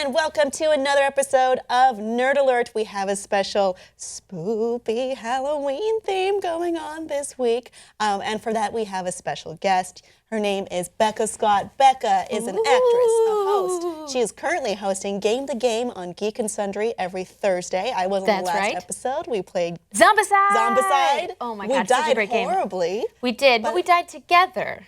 and welcome to another episode of Nerd Alert. We have a special spoopy Halloween theme going on this week. And for that, we have a special guest. Her name is Becca Scott. Becca is an actress, a host. She is currently hosting Game the Game on Geek and Sundry every Thursday. I was on the last episode. We played Zombicide. Oh my God, such a great game. We died horribly. We did, but we died together.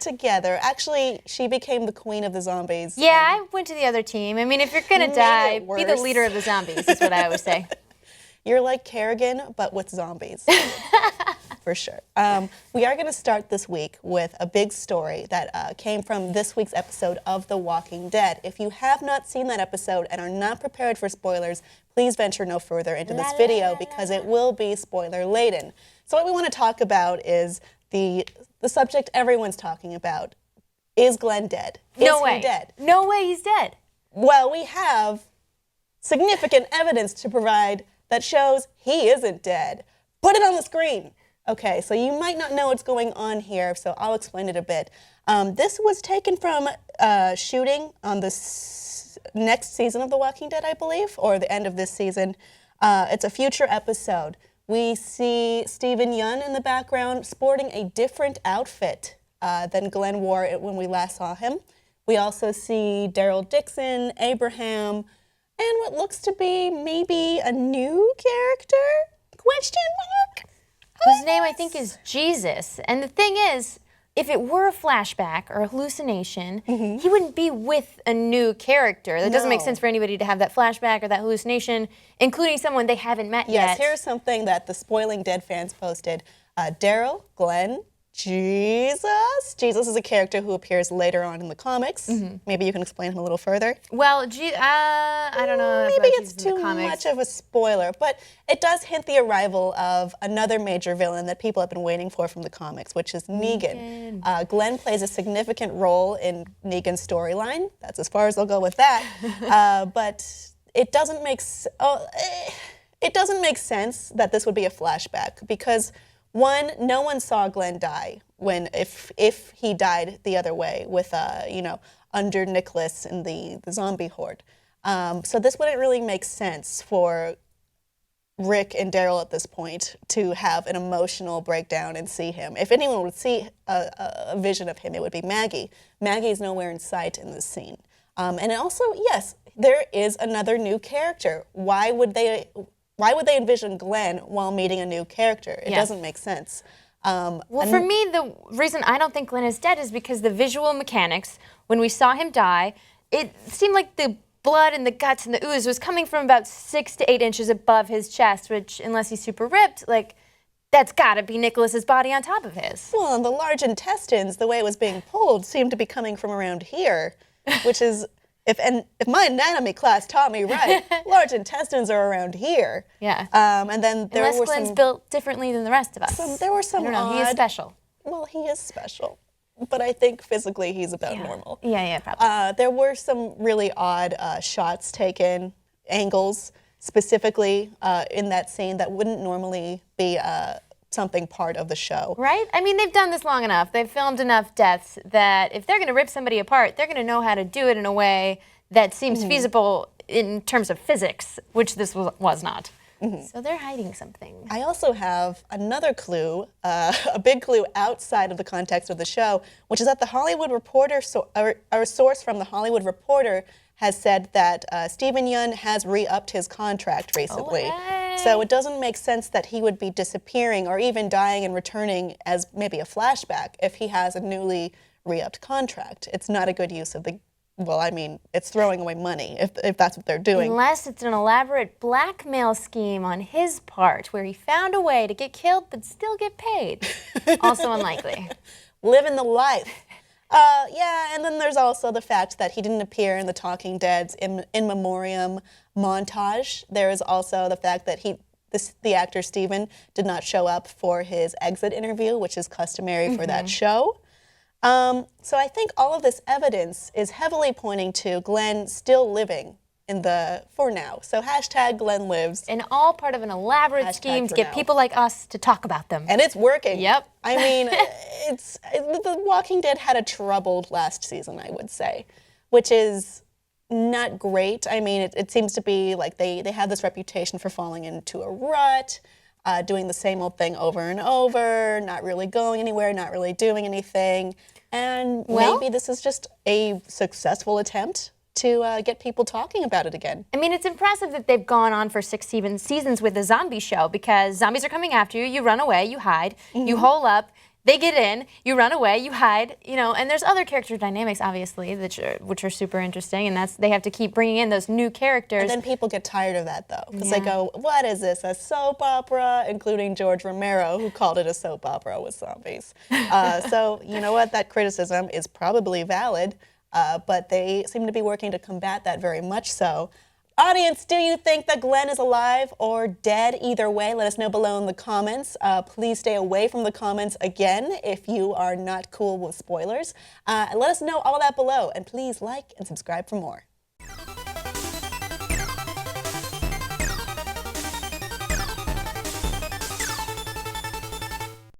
Actually, she became the queen of the zombies. Yeah, I went to the other team. I mean, if you're gonna die, be the leader of the zombies, is what I always say. You're like Kerrigan, but with zombies. For sure. We are going to start this week with a big story that came from this week's episode of The Walking Dead. If you have not seen that episode and are not prepared for spoilers, please venture no further into this video because it will be spoiler-laden. So what we want to talk about is the subject everyone's talking about. Is Glenn dead? No way. Is he dead? No way he's dead. Well, we have significant evidence to provide that shows he isn't dead. Put it on the screen. Okay, so you might not know what's going on here, so I'll explain it a bit. This was taken from shooting on the next season of The Walking Dead, I believe, or the end of this season. It's a future episode. We see Steven Yeun in the background sporting a different outfit than Glenn wore when we last saw him. We also see Daryl Dixon, Abraham, and what looks to be maybe a new character? Question mark? Whose name I think is Jesus. And the thing is, if it were a flashback or a hallucination, he wouldn't be with a new character. That doesn't make sense for anybody to have that flashback or that hallucination, including someone they haven't met yet. Yes, here's something that the Spoiling Dead fans posted. Daryl, Glenn, Jesus. Jesus is a character who appears later on in the comics. Maybe you can explain him a little further. Well, I don't know. Maybe it's too much of a spoiler, but it does hint the arrival of another major villain that people have been waiting for from the comics, which is Negan. Glenn plays a significant role in Negan's storyline. That's as far as I'll go with that. But it doesn't make sense that this would be a flashback because one, no one saw Glenn die if he died the other way with under Nicholas and the zombie horde. So this wouldn't really make sense for Rick and Daryl at this point to have an emotional breakdown and see him. If anyone would see a vision of him, it would be Maggie. Maggie's nowhere in sight in this scene. And also, yes, there is another new character. Why would they envision Glenn while meeting a new character? It doesn't make sense. Well, for me, the reason I don't think Glenn is dead is because the visual mechanics, when we saw him die, it seemed like the blood and the guts and the ooze was coming from about 6 to 8 inches above his chest, which, unless he's super ripped, that's gotta be Nicholas's body on top of his. Well, and the large intestines, the way it was being pulled, seemed to be coming from around here, which is... If my anatomy class taught me right, large intestines are around here. Yeah. And then Unless Glenn's built differently than the rest of us. There were some I don't know, he is special. Well, he is special. But I think physically he's about normal. Yeah, probably. There were some really odd shots taken, angles, specifically in that scene that wouldn't normally be something part of the show. Right? I mean, they've done this long enough. They've filmed enough deaths that if they're going to rip somebody apart, they're going to know how to do it in a way that seems feasible in terms of physics, which this was not. So they're hiding something. I also have another clue, a big clue outside of the context of the show, which is that the Hollywood Reporter, a source from the Hollywood Reporter has said that Steven Yeun has re-upped his contract recently. So it doesn't make sense that he would be disappearing or even dying and returning as maybe a flashback if he has a newly re-upped contract. It's not a good use of the, well, I mean, it's throwing away money if that's what they're doing. Unless it's an elaborate blackmail scheme on his part where he found a way to get killed but still get paid. Also unlikely. Living the life. Yeah, and then there's also the fact that he didn't appear in the Talking Dead's in memoriam montage. There is also the fact that the actor Steven did not show up for his exit interview, which is customary for that show. So I think all of this evidence is heavily pointing to Glenn still living for now. So hashtag Glenn lives. And all part of an elaborate scheme to get people like us to talk about them. And it's working. Yep. I mean, The Walking Dead had a troubled last season, I would say, which is not great. I mean, it seems to be like they have this reputation for falling into a rut, doing the same old thing over and over, not really going anywhere, not really doing anything. And Well- maybe this is just a successful attempt to get people talking about it again. I mean, it's impressive that they've gone on for 6 seasons with the zombie show, because zombies are coming after you, you run away, you hide, you hole up, they get in, you run away, you hide, and there's other character dynamics, obviously, which are super interesting, and they have to keep bringing in those new characters. And then people get tired of that, though, because they Yeah. go, what is this, a soap opera? Including George Romero, who called it a soap opera with zombies. So, you know what? That criticism is probably valid, but they seem to be working to combat that very much so. Audience, do you think that Glenn is alive or dead? Either way, let us know below in the comments. Please stay away from the comments again if you are not cool with spoilers. Let us know all that below, and please like and subscribe for more.